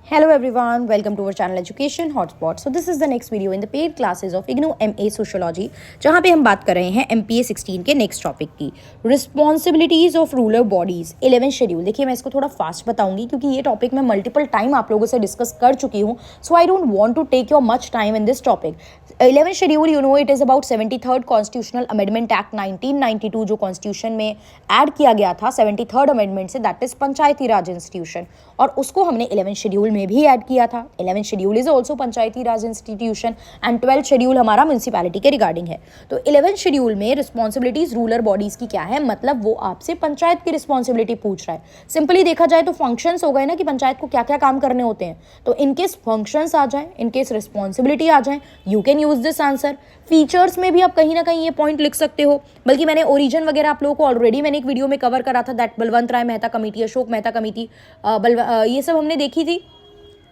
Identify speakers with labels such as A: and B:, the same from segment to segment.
A: Hello everyone, welcome to our channel Education Hotspot. So this is the next video in the paid classes of IGNOU MA Sociology, जहाँ पे हम बात कर रहे हैं MPA 16 के नेक्स्ट टॉपिक की responsibilities of rural bodies 11 schedule. देखिए मैं इसको थोड़ा फास्ट बताऊंगी क्योंकि ये टॉपिक मैं मल्टीपल टाइम आप लोगों से डिस्कस कर चुकी हूँ, so I don't want to take your much time in this topic. 11 schedule you know it is about 73rd constitutional amendment act 1992 जो कॉन्स्टिट्यूशन में ऐड किया गया था 73rd अमेंडमेंट से, that is Panchayati Raj institution, और उसको हमने 11 schedule में भी ऐड किया था। 11 schedule is also Panchayati Raj institution and 12 schedule हमारा म्यूनसिपैलिटी के रिगार्डिंग है। तो 11 शेड्यूल में रिस्पॉन्सिबिलिटीज रूरल बॉडीज की क्या है, मतलब वो आपसे पंचायत की रिस्पॉन्सिबिलिटी पूछ रहा है। सिंपली देखा जाए तो फंक्शंस हो गए ना कि पंचायत को क्या क्या काम करने होते हैं, तो इनकेस फंक्शंस आ जाए, इनकेस रिस्पॉन्सिबिलिटी आ जाए, you can use this answer. Features में भी आप कहीं ना कहीं ये पॉइंट लिख सकते हो, बल्कि मैंने ओरिजिन वगैरह आप लोगों को ऑलरेडी मैंने एक वीडियो में कवर करा था, that Balwant Rai Mehta committee, Ashok Mehta committee, ये सब हमने देखी थी।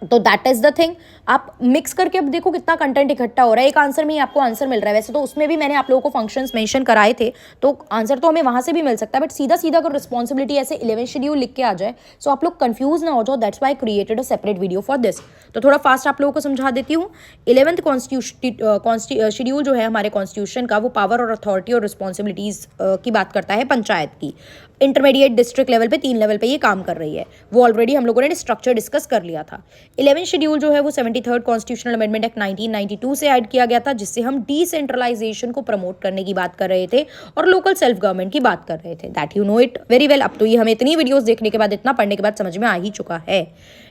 A: तो दैट इज द थिंग, आप मिक्स करके अब देखो कितना कंटेंट इकट्ठा हो रहा है, एक आंसर में ही आपको आंसर मिल रहा है। वैसे तो उसमें भी मैंने आप लोगों को फंक्शंस मेंशन कराए थे, तो आंसर तो हमें वहां से भी मिल सकता है, बट सीधा सीधा अगर रिस्पॉन्सिबिलिटी ऐसे 11 शेड्यूल लिख के आ जाए सो आप लोग कंफ्यूज ना हो जाओ, that's why created a separate video for this. तो थोड़ा फास्ट आप लोगों को समझा देती हूँ। 11th शेड्यूल जो है हमारे कॉन्स्टिट्यूशन का, वो पावर और अथॉरिटी और रिस्पॉन्सिबिलिटीज की बात करता है पंचायत की। इंटरमीडिएट डिस्ट्रिक्ट लेवल पे 3 लेवल पे ये काम कर रही है, वो ऑलरेडी हम लोगों ने स्ट्रक्चर डिस्कस कर लिया था। 11 शेड्यूल जो है वो 73rd कॉन्स्टिट्यूशनल अमेंडमेंट एक्ट 1992 से ऐड किया गया था, जिससे हम डिसेंट्रलाइजेशन को प्रमोट करने की बात कर रहे थे और लोकल सेल्फ गवर्नमेंट की बात कर रहे थे। That you know it very well. अब तो ये हमें इतनी वीडियोस देखने के बाद, इतना पढ़ने के बाद समझ में आ ही चुका है।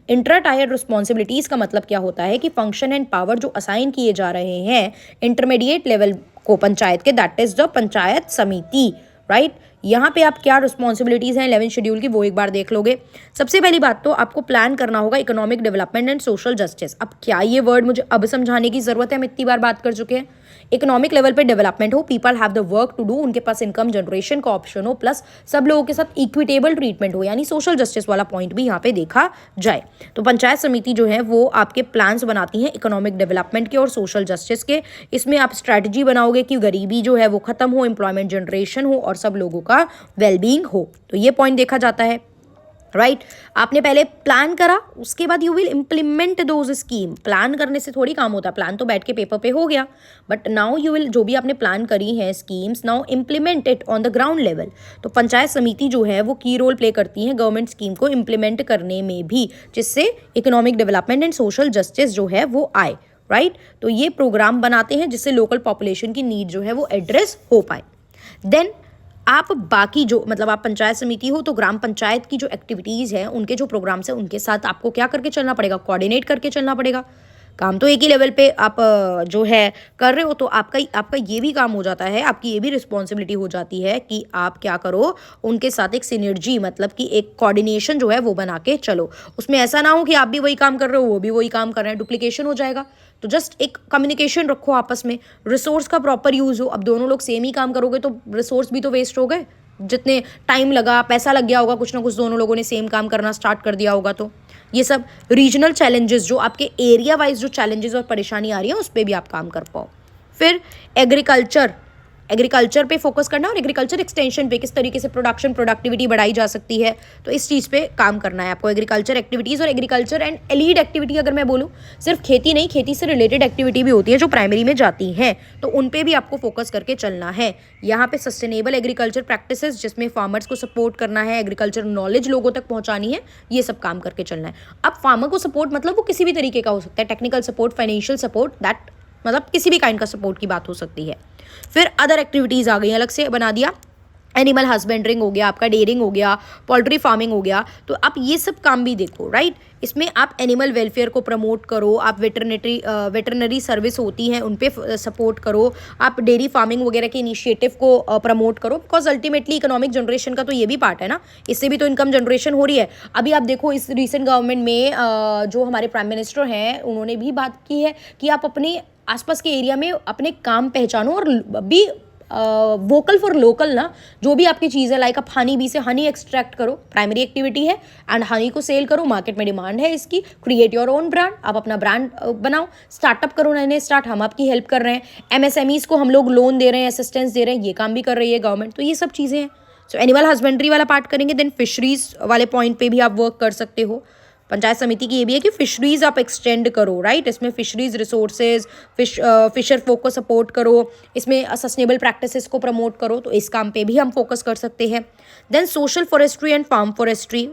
A: इंट्रा टायर रिस्पॉन्सिबिलिटीज का मतलब क्या होता है कि फंक्शन एंड पावर जो असाइन किए जा रहे हैं इंटरमीडिएट लेवल को पंचायत के, दैट इज द पंचायत समिति, राइट। यहाँ पे आप क्या रिस्पॉन्सिबिलिटीज हैं 11 शेड्यूल की, वो एक बार देख लोगे। सबसे पहली बात तो आपको प्लान करना होगा economic development and social justice. अब क्या ये वर्ड मुझे अब समझाने की जरूरत है, हम इतनी बार बात कर चुके हैं। इकोनॉमिक लेवल पे डेवलपमेंट हो, people have the work to do, उनके पास इनकम जनरेशन का ऑप्शन हो, प्लस सब लोगों के साथ इक्विटेबल ट्रीटमेंट हो, यानी सोशल जस्टिस वाला पॉइंट भी यहाँ पे देखा जाए। तो पंचायत समिति जो है वो आपके प्लान्स बनाती हैं इकोनॉमिक डेवलपमेंट के और सोशल जस्टिस के। इसमें आप स्ट्रैटेजी बनाओगे कि गरीबी जो है वो खत्म हो, एम्प्लॉयमेंट जनरेशन हो और सब लोगों का वेलबींग हो। तो ये पॉइंट देखा जाता है, राइट। आपने पहले प्लान करा, उसके बाद you will implement those scheme. Plan करने से थोड़ी काम होता है, प्लान तो बैठ के पेपर पे हो गया, बट नाउ यू विल, जो भी आपने प्लान करी है schemes, now implement it on the ground level. तो पंचायत समिति जो है वो की रोल प्ले करती है गवर्नमेंट स्कीम को इम्प्लीमेंट करने में भी, जिससे economic development and social justice जो है वो आए, राइट। तो ये प्रोग्राम बनाते हैं जिससे लोकल पॉपुलेशन की नीड जो है वो एड्रेस हो पाए। देन आप बाकी जो, मतलब आप पंचायत समिति हो तो ग्राम पंचायत की जो एक्टिविटीज़ हैं, उनके जो प्रोग्राम्स हैं, उनके साथ आपको क्या करके चलना पड़ेगा, कोऑर्डिनेट करके चलना पड़ेगा। काम तो एक ही लेवल पे आप जो है कर रहे हो, तो आपका ये भी काम हो जाता है, आपकी ये भी रिस्पॉन्सिबिलिटी हो जाती है कि आप क्या करो, उनके साथ एक सिनर्जी, मतलब कि एक कोऑर्डिनेशन जो है वो बना के चलो। उसमें ऐसा ना हो कि आप भी वही काम कर रहे हो, वो भी वही काम कर रहे हैं, डुप्लीकेशन हो जाएगा। तो जस्ट एक कम्युनिकेशन रखो आपस में, रिसोर्स का प्रॉपर यूज हो। अब दोनों लोग सेम ही काम करोगे तो रिसोर्स भी तो वेस्ट हो गए, जितने टाइम लगा, पैसा लग गया होगा कुछ ना कुछ, दोनों लोगों ने सेम काम करना स्टार्ट कर दिया होगा। तो ये सब रीजनल चैलेंजेस, जो आपके एरिया वाइज जो चैलेंजेस और परेशानी आ रही है, उस पर भी आप काम कर पाओ। फिर एग्रीकल्चर पे फोकस करना और एग्रीकल्चर एक्सटेंशन पे, किस तरीके से प्रोडक्टिविटी बढ़ाई जा सकती है, तो इस चीज़ पे काम करना है आपको। एग्रीकल्चर एक्टिविटीज़ और एग्रीकल्चर एंड एलीड एक्टिविटी, अगर मैं बोलूँ सिर्फ खेती नहीं, खेती से रिलेटेड एक्टिविटी भी होती है जो प्राइमरी में जाती हैं, तो उन पे भी आपको फोकस करके चलना है। यहाँ पे सस्टेनेबल एग्रीकल्चर प्रैक्टिसेस, जिसमें फार्मर्स को सपोर्ट करना है, एग्रीकल्चर नॉलेज लोगों तक पहुँचानी है, ये सब काम करके चलना है। अब फार्मर को सपोर्ट मतलब वो किसी भी तरीके का हो सकता है, technical support, financial support, that मतलब किसी भी काइंड का सपोर्ट की बात हो सकती है। फिर अदर एक्टिविटीज़ आ गई, अलग से बना दिया, एनिमल हस्बेंड्रिंग हो गया, आपका डेयरिंग हो गया, पोल्ट्री फार्मिंग हो गया। तो आप ये सब काम भी देखो, राइट। इसमें आप एनिमल वेलफेयर को प्रमोट करो, आप वेटरनरी सर्विस होती हैं उन पे सपोर्ट करो, आप डेयरी फार्मिंग वगैरह के इनिशिएटिव को प्रमोट करो, बिकॉज अल्टीमेटली इकोनॉमिक जनरेशन का तो ये भी पार्ट है ना, इससे भी तो इनकम जनरेशन हो रही है। अभी आप देखो इस रिसेंट गवर्नमेंट में जो हमारे प्राइम मिनिस्टर हैं, उन्होंने भी बात की है कि आप अपने आसपास के एरिया में अपने काम पहचानो और बी वोकल फॉर लोकल ना, जो भी आपकी चीज़ है, लाइक आप हनी बी से हनी एक्सट्रैक्ट करो, प्राइमरी एक्टिविटी है, एंड हनी को सेल करो, मार्केट में डिमांड है इसकी। क्रिएट योर ओन ब्रांड, आप अपना ब्रांड बनाओ, स्टार्टअप करो, नए नए स्टार्ट, हम आपकी हेल्प कर रहे हैं। एमएसएमईज को हम लोग लोन दे रहे हैं, असिस्टेंस दे रहे हैं, ये काम भी कर रही है गवर्नमेंट। तो ये सब चीज़ें हैं। सो एनिमल हस्बेंड्री वाला पार्ट करेंगे, देन फिशरीज वाले पॉइंट पे भी आप वर्क कर सकते हो। पंचायत समिति की ये भी है कि फिशरीज आप एक्सटेंड करो, राइट। इसमें फिशरीज रिसोर्सेज, फिशर folk को सपोर्ट करो, इसमें सस्टेनेबल प्रैक्टिसेस को प्रमोट करो, तो इस काम पे भी हम फोकस कर सकते हैं। Then social forestry and farm forestry,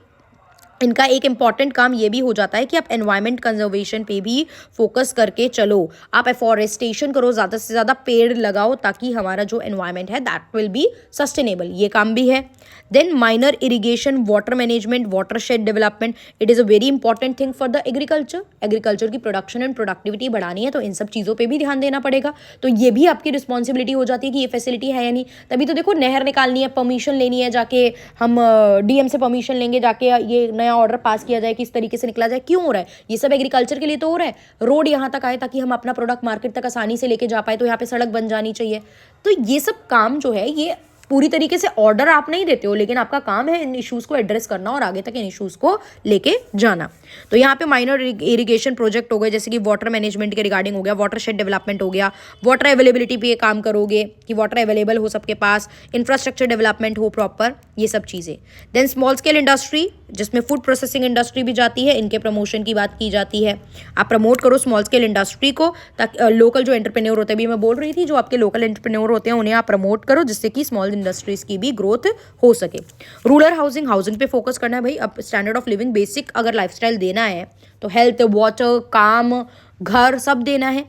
A: इनका एक इम्पॉर्टेंट काम ये भी हो जाता है कि आप एनवायरमेंट कंजर्वेशन पे भी फोकस करके चलो, आप एफॉरेस्टेशन करो, ज़्यादा से ज़्यादा पेड़ लगाओ ताकि हमारा जो एनवायरमेंट है दैट विल बी सस्टेनेबल, ये काम भी है। Then minor irrigation, water management, watershed development, it is a very important thing for the agriculture की प्रोडक्शन एंड प्रोडक्टिविटी बढ़ानी है, तो इन सब चीज़ों पर भी ध्यान देना पड़ेगा। तो ये भी आपकी रिस्पॉन्सिबिलिटी हो जाती है कि ये फैसिलिटी है या नहीं। तभी तो देखो, नहर निकालनी है, परमिशन लेनी है, जाके हम डीएम से परमिशन लेंगे, जाके ये नया ऑर्डर पास किया जाए, किस तरीके से निकला जाए, क्यों हो रहा है ये सब एग्रीकल्चर के लिए तो हो रहा है। रोड यहाँ तक आए ताकि हम अपना प्रोडक्ट मार्केट तक आसानी से लेके जा पाए, तो यहाँ पे सड़क बन जानी चाहिए। तो ये सब काम जो है, ये पूरी तरीके से ऑर्डर आप नहीं देते हो, लेकिन आपका काम है इन इश्यूज को एड्रेस करना और आगे तक इन इश्यूज को लेके जाना। तो यहाँ पे माइनर इरिगेशन प्रोजेक्ट हो गए, जैसे कि वाटर मैनेजमेंट के रिगार्डिंग हो गया, वाटर शेड डेवलपमेंट हो गया, वाटर अवेलेबिलिटी पे काम करोगे कि वाटर अवेलेबल हो सबके पास, इंफ्रास्ट्रक्चर डेवलपमेंट हो प्रॉपर, ये सब चीज़ें। देन स्मॉल स्केल इंडस्ट्री, जिसमें फूड प्रोसेसिंग इंडस्ट्री भी जाती है, इनके प्रमोशन की बात की जाती है। आप प्रमोट करो स्मॉल स्केल इंडस्ट्री को, ताकि लोकल जो एंटरप्रेन्योर होते हैं, भी मैं बोल रही थी, जो आपके लोकल एंटरप्रेन्योर होते हैं उन्हें आप प्रमोट करो, जिससे कि स्मॉल इंडस्ट्रीज की भी ग्रोथ हो सके। रूरल हाउसिंग पे फोकस करना है भाई। अब स्टैंडर्ड ऑफ लिविंग, बेसिक अगर लाइफस्टाइल देना है तो हेल्थ, वाटर, काम, घर सब देना है।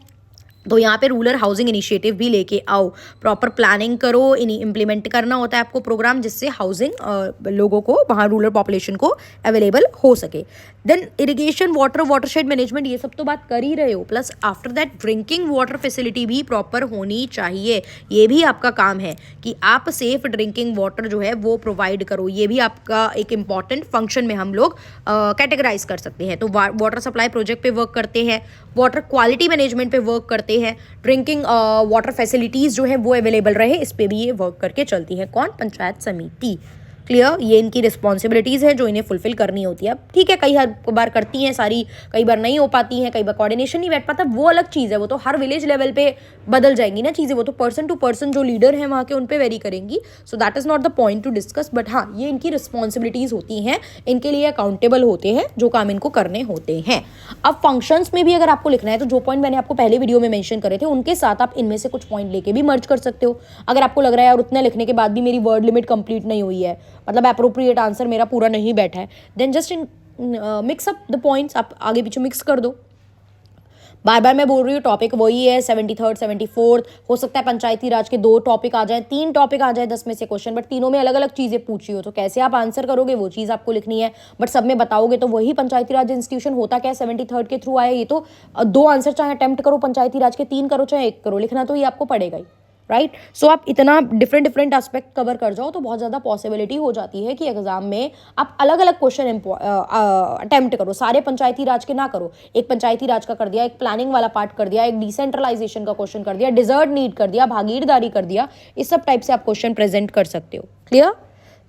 A: तो यहाँ पे रूरल हाउसिंग इनिशिएटिव भी लेके आओ, प्रॉपर प्लानिंग करो, इम्प्लीमेंट करना होता है आपको प्रोग्राम, जिससे हाउसिंग लोगों को, वहाँ रूरल पॉपुलेशन को अवेलेबल हो सके। Then irrigation, water, watershed management, ये सब तो बात कर ही रहे हो, plus after that drinking water facility भी प्रॉपर होनी चाहिए। ये भी आपका काम है कि आप सेफ ड्रिंकिंग वाटर जो है वो प्रोवाइड करो, ये भी आपका एक इम्पॉर्टेंट फंक्शन में हम लोग कैटेगराइज कर सकते हैं। तो वाटर सप्लाई प्रोजेक्ट पे वर्क करते हैं, वाटर क्वालिटी मैनेजमेंट पे वर्क करते हैं, ड्रिंकिंग वाटर फैसिलिटीज़ जो है वो अवेलेबल रहे, इस पे भी ये वर्क करके चलती है। कौन? पंचायत समिति। क्लियर? ये इनकी रिस्पॉन्सिबिलिटीज़ है जो इन्हें फुलफिल करनी होती है। अब ठीक है, कई हर बार करती हैं सारी, कई बार नहीं हो पाती हैं, कई बार कोऑर्डिनेशन नहीं बैठ पाता, वो अलग चीज़ है, वो तो हर विलेज लेवल पे बदल जाएंगी ना चीज़ें, वो तो पर्सन टू पर्सन जो लीडर हैं वहाँ के उन पे वेरी करेंगी। So that is not the point two discuss, but हाँ, ये इनकी रिस्पॉन्सिबिलिटीज़ होती हैं, इनके लिए अकाउंटेबल होते हैं, जो काम इनको करने होते हैं। अब फंक्शंस में भी अगर आपको लिखना है तो जो पॉइंट मैंने आपको पहले वीडियो में मेंशन करे थे, उनके साथ आप इनमें से कुछ पॉइंट लेके भी मर्ज कर सकते हो। अगर आपको लग रहा है यार उतना लिखने के बाद भी मेरी वर्ड लिमिट कंप्लीट नहीं हुई है, मतलब एप्रोप्रिएट आंसर मेरा पूरा नहीं बैठा है, then just mix up the points, आप आगे पीछे मिक्स कर दो। बार बार मैं बोल रही हूँ, टॉपिक वही है, 73rd 74th, हो सकता है पंचायती राज के 2 टॉपिक आ जाए, 3 टॉपिक आ जाए 10 में से क्वेश्चन, बट तीनों में अलग अलग चीज़ें पूछी हो, तो कैसे आप आंसर करोगे वो चीज़ आपको लिखनी है। बट सब में बताओगे तो वही पंचायती राज इंस्टीट्यूशन होता क्या है, 73rd के थ्रू आया, ये तो 2 आंसर चाहे अटेम्प्ट करो पंचायती राज के, 3 करो चाहे 1 करो, लिखना तो ये आपको पड़ेगा ही, राइट। सो आप इतना डिफरेंट एस्पेक्ट कवर कर जाओ तो बहुत ज़्यादा पॉसिबिलिटी हो जाती है कि एग्जाम में आप अलग अलग क्वेश्चन अटेम्प्ट करो, सारे पंचायती राज के ना करो। एक पंचायती राज का कर दिया, एक प्लानिंग वाला पार्ट कर दिया, एक डिसेंट्रलाइजेशन का क्वेश्चन कर दिया, डिजर्ट नीड कर दिया, भागीदारी कर दिया, इस सब टाइप से आप क्वेश्चन प्रेजेंट कर सकते हो। क्लियर?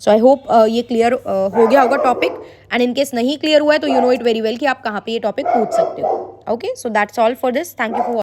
A: सो आई होप ये क्लियर हो गया होगा टॉपिक, एंड इनकेस नहीं क्लियर हुआ है तो you know it very well कि आप कहाँ पे ये टॉपिक पूछ सकते हो। Okay, so that's all for this. Thank you for